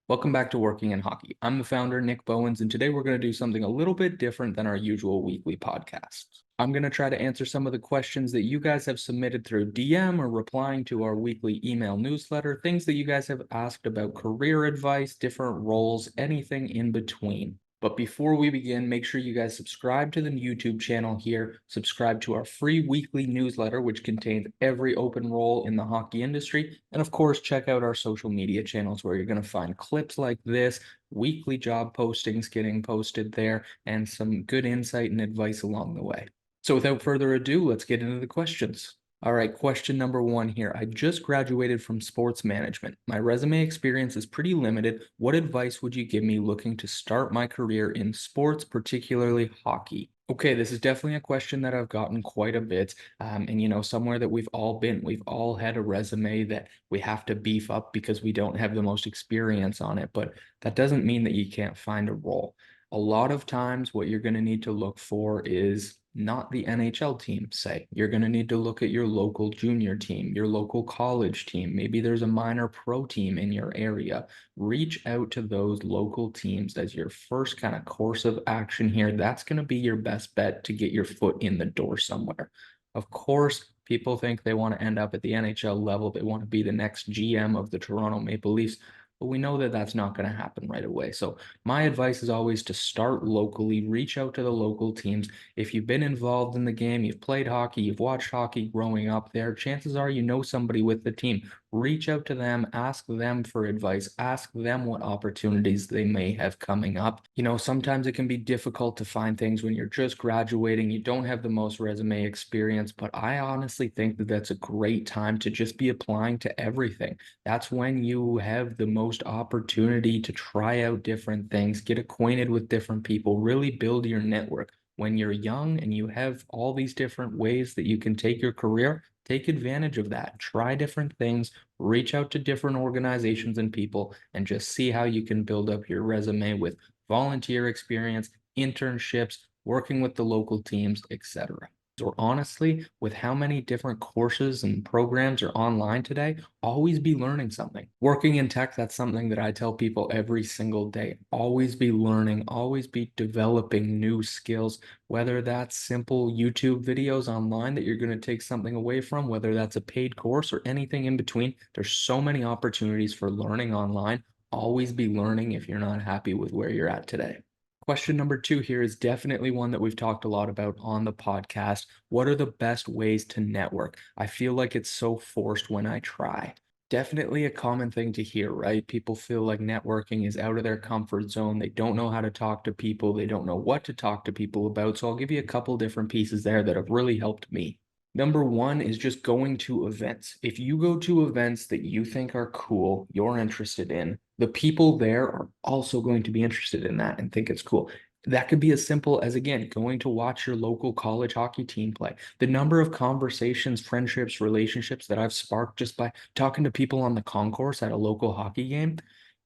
Welcome back to Working in Hockey. I'm the founder, Nick Bowins, and today we're going to do something a little bit different than our usual weekly podcasts. I'm going to try to answer some of the questions that you guys have submitted through DM or replying to our weekly email newsletter, things that you guys have asked about career advice, different roles, anything in between. But before we begin, make sure you guys subscribe to the YouTube channel here, subscribe to our free weekly newsletter, which contains every open role in the hockey industry, and of course, check out our social media channels where you're going to find clips like this, weekly job postings getting posted there, and some good insight and advice along the way. So without further ado, let's get into the questions. All right, question number one here. I just graduated from sports management. My resume experience is pretty limited. What advice would you give me looking to start my career in sports, particularly hockey? Okay, this is definitely a question that I've gotten quite a bit. And somewhere that we've all been. We've all had a resume that we have to beef up because we don't have the most experience on it. But that doesn't mean that you can't find a role. A lot of times, what you're going to need to look for is not the NHL team, say. You're going to need to look at your local junior team, your local college team. Maybe there's a minor pro team in your area. Reach out to those local teams as your first kind of course of action here. That's going to be your best bet to get your foot in the door somewhere. Of course, people think they want to end up at the NHL level. They want to be the next GM of the Toronto Maple Leafs. But we know that that's not going to happen right away. So my advice is always to start locally, reach out to the local teams. If you've been involved in the game, you've played hockey, you've watched hockey growing up there, chances are you know somebody with the team. Reach out to them, ask them for advice, ask them what opportunities they may have coming up. Sometimes it can be difficult to find things when you're just graduating, you don't have the most resume experience, but I honestly think that that's a great time to just be applying to everything. That's when you have the most opportunity to try out different things, get acquainted with different people, really build your network. When you're young and you have all these different ways that you can take your career, take advantage of that. Try different things, reach out to different organizations and people, and just see how you can build up your resume with volunteer experience, internships, working with the local teams, etc. Or honestly, with how many different courses and programs are online today, always be learning something. Working in tech, that's something that I tell people every single day. Always be learning, always be developing new skills, whether that's simple YouTube videos online that you're going to take something away from, whether that's a paid course or anything in between. There's so many opportunities for learning online. Always be learning if you're not happy with where you're at today. Question number two here is definitely one that we've talked a lot about on the podcast. What are the best ways to network? I feel like it's so forced when I try. Definitely a common thing to hear, right? People feel like networking is out of their comfort zone. They don't know how to talk to people. They don't know what to talk to people about. So I'll give you a couple different pieces there that have really helped me. Number one is just going to events. If you go to events that you think are cool, you're interested in, the people there are also going to be interested in that and think it's cool. That could be as simple as, again, going to watch your local college hockey team play. The number of conversations, friendships, relationships that I've sparked just by talking to people on the concourse at a local hockey game,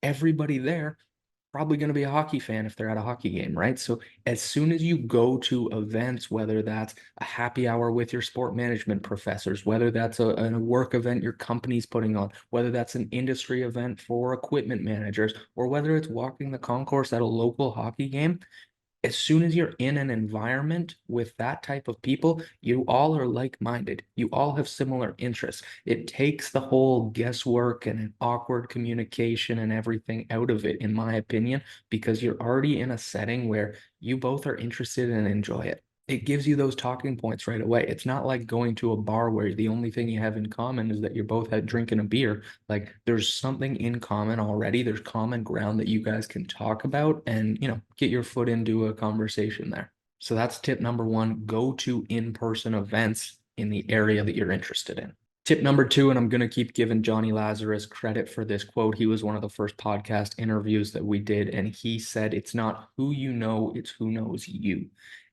everybody there probably going to be a hockey fan if they're at a hockey game, right? So as soon as you go to events, whether that's a happy hour with your sport management professors, whether that's a work event your company's putting on, whether that's an industry event for equipment managers, or whether it's walking the concourse at a local hockey game, as soon as you're in an environment with that type of people, you all are like-minded. You all have similar interests. It takes the whole guesswork and an awkward communication and everything out of it, in my opinion, because you're already in a setting where you both are interested and enjoy it. It gives you those talking points right away. It's not like going to a bar where the only thing you have in common is that you're both had drinking a beer. Like there's something in common already. There's common ground that you guys can talk about and, get your foot into a conversation there. So that's tip number one, go to in-person events in the area that you're interested in. Tip number two, and I'm going to keep giving Johnny Lazarus credit for this quote. He was one of the first podcast interviews that we did, and he said, "It's not who you know, it's who knows you."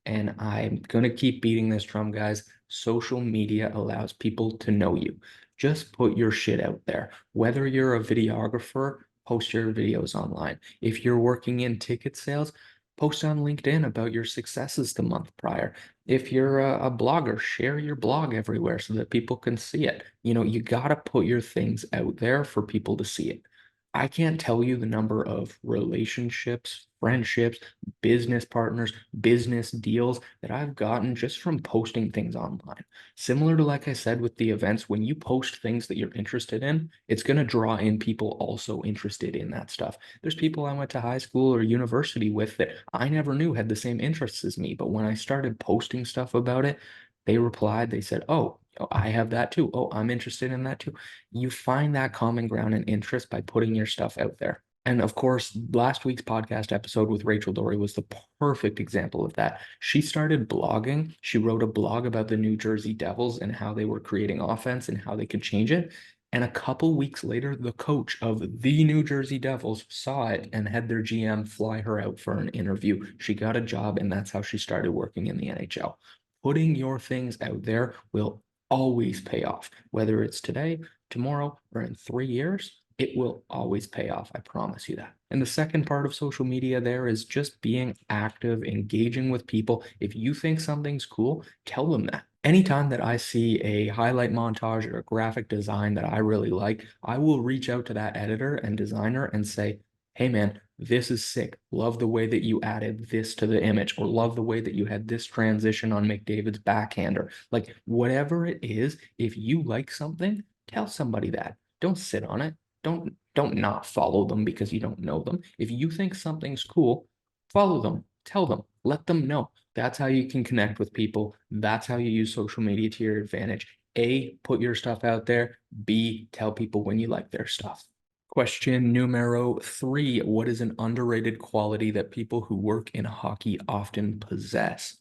And I'm going to keep beating this drum, guys. Social media allows people to know you. Just put your shit out there. Whether you're a videographer, post your videos online. If you're working in ticket sales, post on LinkedIn about your successes the month prior. If you're a blogger, share your blog everywhere so that people can see it. You got to put your things out there for people to see it. I can't tell you the number of relationships, friendships, business partners, business deals that I've gotten just from posting things online. Similar to, like I said, with the events, when you post things that you're interested in, it's going to draw in people also interested in that stuff. There's people I went to high school or university with that I never knew had the same interests as me. But when I started posting stuff about it, they replied, they said, "Oh, I have that too. Oh, I'm interested in that too." You find that common ground and interest by putting your stuff out there. And of course, last week's podcast episode with Rachel Dory was the perfect example of that. She started blogging. She wrote a blog about the New Jersey Devils and how they were creating offense and how they could change it. And a couple weeks later, the coach of the New Jersey Devils saw it and had their GM fly her out for an interview. She got a job, and that's how she started working in the NHL. Putting your things out there will always pay off, whether it's today, tomorrow, or in 3 years. It will always pay off. I promise you that. And the second part of social media there is just being active, engaging with people. If you think something's cool, tell them that. Anytime that I see a highlight montage or a graphic design that I really like, I will reach out to that editor and designer and say, "Hey man, this is sick. Love the way that you added this to the image, or love the way that you had this transition on McDavid's backhander." Like, whatever it is, if you like something, tell somebody that. Don't sit on it. Don't not follow them because you don't know them. If you think something's cool, follow them. Tell them. Let them know. That's how you can connect with people. That's how you use social media to your advantage. A, put your stuff out there. B, tell people when you like their stuff. Question numero 3. What is an underrated quality that people who work in hockey often possess?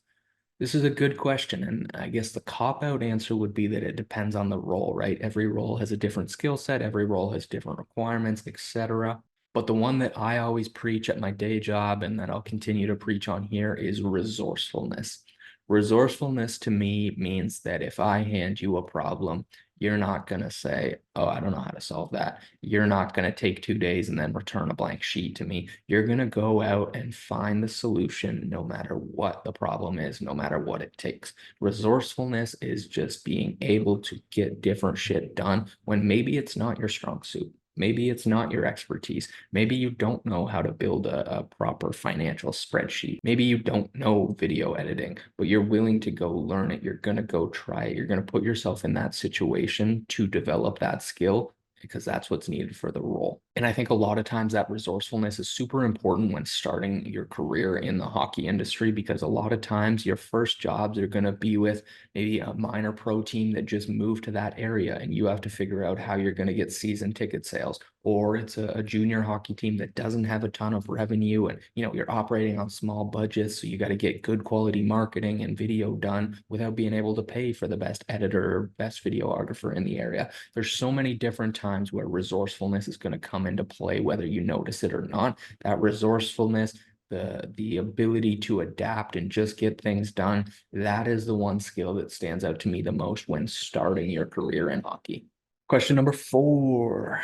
This is a good question, and I guess the cop-out answer would be that it depends on the role, right? Every role has a different skill set, every role has different requirements, etc. But the one that I always preach at my day job and that I'll continue to preach on here is resourcefulness. Resourcefulness to me means that if I hand you a problem, you're not going to say, "Oh, I don't know how to solve that." You're not going to take 2 days and then return a blank sheet to me. You're going to go out and find the solution no matter what the problem is, no matter what it takes. Resourcefulness is just being able to get different shit done when maybe it's not your strong suit. Maybe it's not your expertise. Maybe you don't know how to build a proper financial spreadsheet. Maybe you don't know video editing, but you're willing to go learn it. You're going to go try it. You're going to put yourself in that situation to develop that skill because that's what's needed for the role. And I think a lot of times that resourcefulness is super important when starting your career in the hockey industry, because a lot of times your first jobs are going to be with maybe a minor pro team that just moved to that area, and you have to figure out how you're going to get season ticket sales. Or it's a junior hockey team that doesn't have a ton of revenue, and you're operating on small budgets, so you got to get good quality marketing and video done without being able to pay for the best editor or best videographer in the area. There's so many different times where resourcefulness is going to come into play, whether you notice it or not. That resourcefulness, the ability to adapt and just get things done, that is the one skill that stands out to me the most when starting your career in hockey. Question number 4.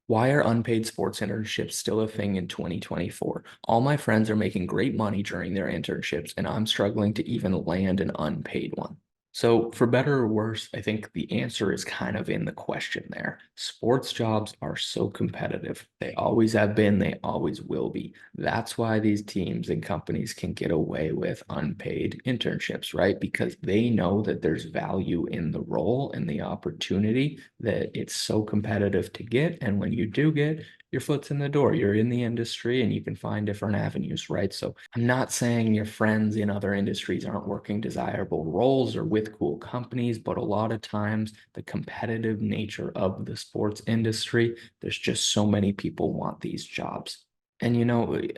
Why are unpaid sports internships still a thing in 2024? All my friends are making great money during their internships, and I'm struggling to even land an unpaid one. So, for better or worse, I think the answer is kind of in the question there. Sports jobs are so competitive. They always have been, they always will be. That's why these teams and companies can get away with unpaid internships, right? Because they know that there's value in the role and the opportunity, that it's so competitive to get. And when you do get, your foot's in the door. You're in the industry and you can find different avenues, right? So I'm not saying your friends in other industries aren't working desirable roles or with cool companies, but a lot of times the competitive nature of the sports industry, there's just so many people want these jobs. And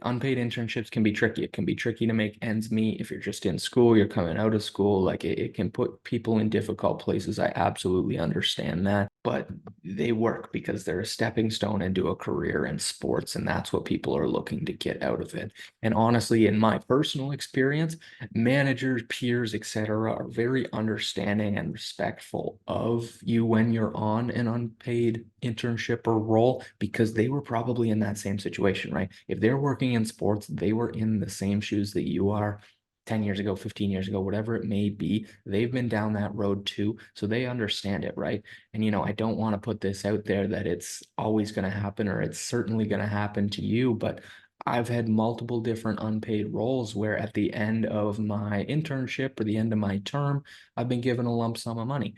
unpaid internships can be tricky. It can be tricky to make ends meet if you're just in school, you're coming out of school. Like it can put people in difficult places. I absolutely understand that, but they work because they're a stepping stone into a career in sports, and that's what people are looking to get out of it. And honestly, in my personal experience, managers, peers, etc., are very understanding and respectful of you when you're on an unpaid internship or role, because they were probably in that same situation, right? If they're working in sports, they were in the same shoes that you are. 10 years ago, 15 years ago, whatever it may be, they've been down that road too. So they understand it, right? And, I don't want to put this out there that it's always going to happen or it's certainly going to happen to you, but I've had multiple different unpaid roles where at the end of my internship or the end of my term, I've been given a lump sum of money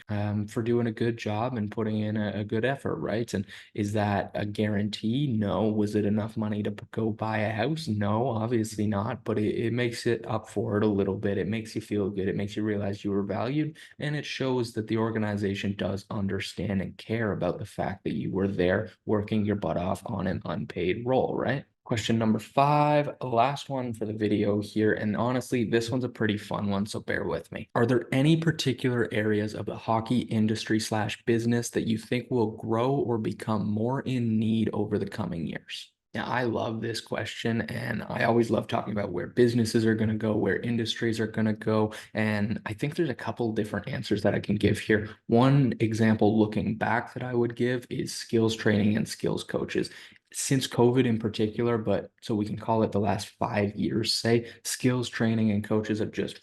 for doing a good job and putting in a good effort, right? And is that a guarantee? No. Was it enough money to go buy a house? No, obviously not. But it makes it up for it a little bit. It makes you feel good. It makes you realize you were valued. And it shows that the organization does understand and care about the fact that you were there working your butt off on an unpaid role, right? Question number 5, last one for the video here. And honestly, this one's a pretty fun one, so bear with me. Are there any particular areas of the hockey industry slash business that you think will grow or become more in need over the coming years? Now, I love this question, and I always love talking about where businesses are going to go, where industries are going to go. And I think there's a couple different answers that I can give here. One example looking back that I would give is skills training and skills coaches since COVID in particular, but so we can call it the last 5 years, say, skills training and coaches have just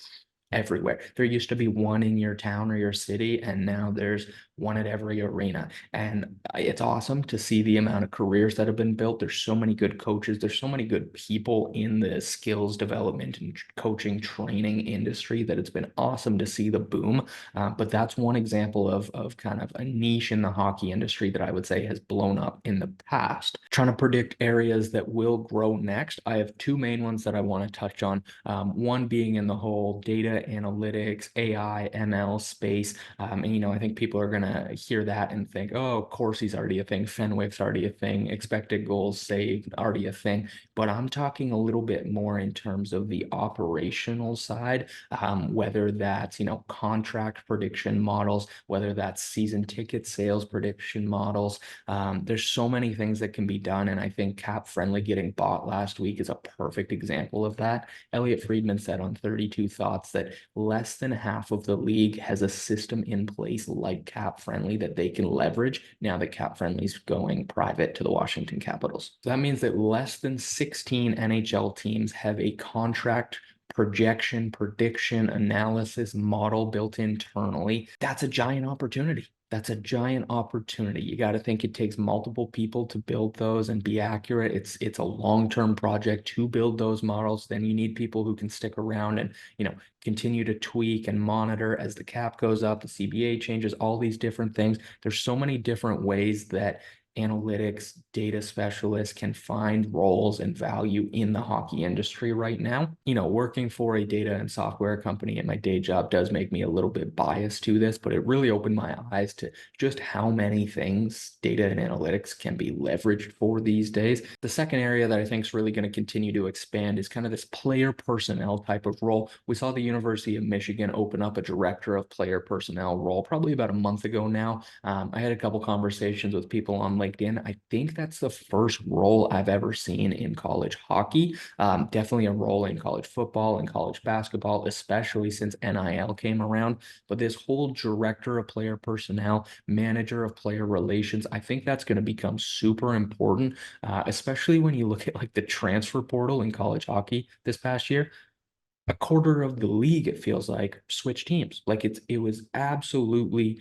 everywhere. There used to be one in your town or your city, and now there's one at every arena. And it's awesome to see the amount of careers that have been built. There's so many good coaches. There's so many good people in the skills development and coaching training industry that it's been awesome to see the boom. But that's one example of kind of a niche in the hockey industry that I would say has blown up in the past. Trying to predict areas that will grow next, I have two main ones that I want to touch on. One being in the whole data analytics, AI, ML space. And, I think people are going to hear that and think, oh, Corsi's already a thing, Fenwick's already a thing, expected goals saved already a thing. But I'm talking a little bit more in terms of the operational side, whether that's, contract prediction models, whether that's season ticket sales prediction models. There's so many things that can be done. And I think Cap Friendly getting bought last week is a perfect example of that. Elliot Friedman said on 32 Thoughts that less than half of the league has a system in place like Cap Friendly that they can leverage now that Cap Friendly is going private to the Washington Capitals. So that means that less than 16 NHL teams have a contract projection, prediction, analysis model built internally. That's a giant opportunity. That's a giant opportunity. You got to think it takes multiple people to build those and be accurate. It's a long-term project to build those models. Then you need people who can stick around and, continue to tweak and monitor as the cap goes up, the CBA changes, all these different things. There's so many different ways that analytics data specialists can find roles and value in the hockey industry right now. Working for a data and software company in my day job does make me a little bit biased to this, but it really opened my eyes to just how many things data and analytics can be leveraged for these days. The second area that I think is really going to continue to expand is kind of this player personnel type of role. We saw the University of Michigan open up a director of player personnel role probably about a month ago now. I had a couple conversations with people on LinkedIn. I think that's the first role I've ever seen in college hockey. Definitely a role in college football and college basketball, especially since NIL came around. But this whole director of player personnel, manager of player relations, I think that's going to become super important, especially when you look at like the transfer portal in college hockey this past year. A quarter of the league, it feels like, switch teams. Like it was absolutely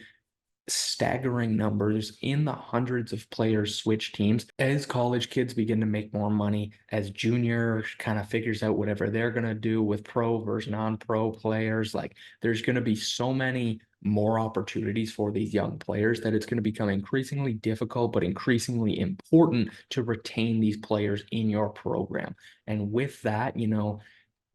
staggering numbers in the hundreds of players switch teams as college kids begin to make more money, as junior kind of figures out whatever they're going to do with pro versus non-pro players. Like there's going to be so many more opportunities for these young players that it's going to become increasingly difficult but increasingly important to retain these players in your program. And with that,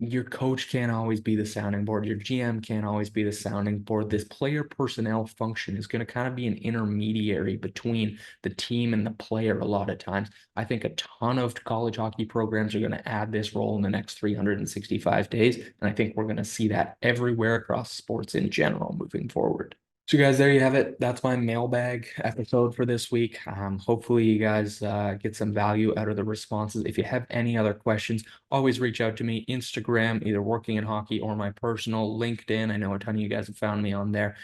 your coach can't always be the sounding board. Your GM can't always be the sounding board. This player personnel function is going to kind of be an intermediary between the team and the player a lot of times. I think a ton of college hockey programs are going to add this role in the next 365 days. And I think we're going to see that everywhere across sports in general moving forward. So guys, there you have it. That's my mailbag episode for this week. Hopefully you guys get some value out of the responses. If you have any other questions, always reach out to me. Instagram, either Working in Hockey or my personal LinkedIn. I know a ton of you guys have found me on there.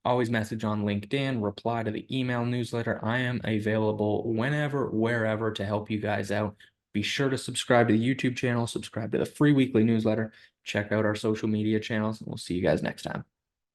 Always message on LinkedIn, reply to the email newsletter. I am available whenever, wherever to help you guys out. Be sure to subscribe to the YouTube channel, subscribe to the free weekly newsletter. check out our social media channels, and we'll see you guys next time.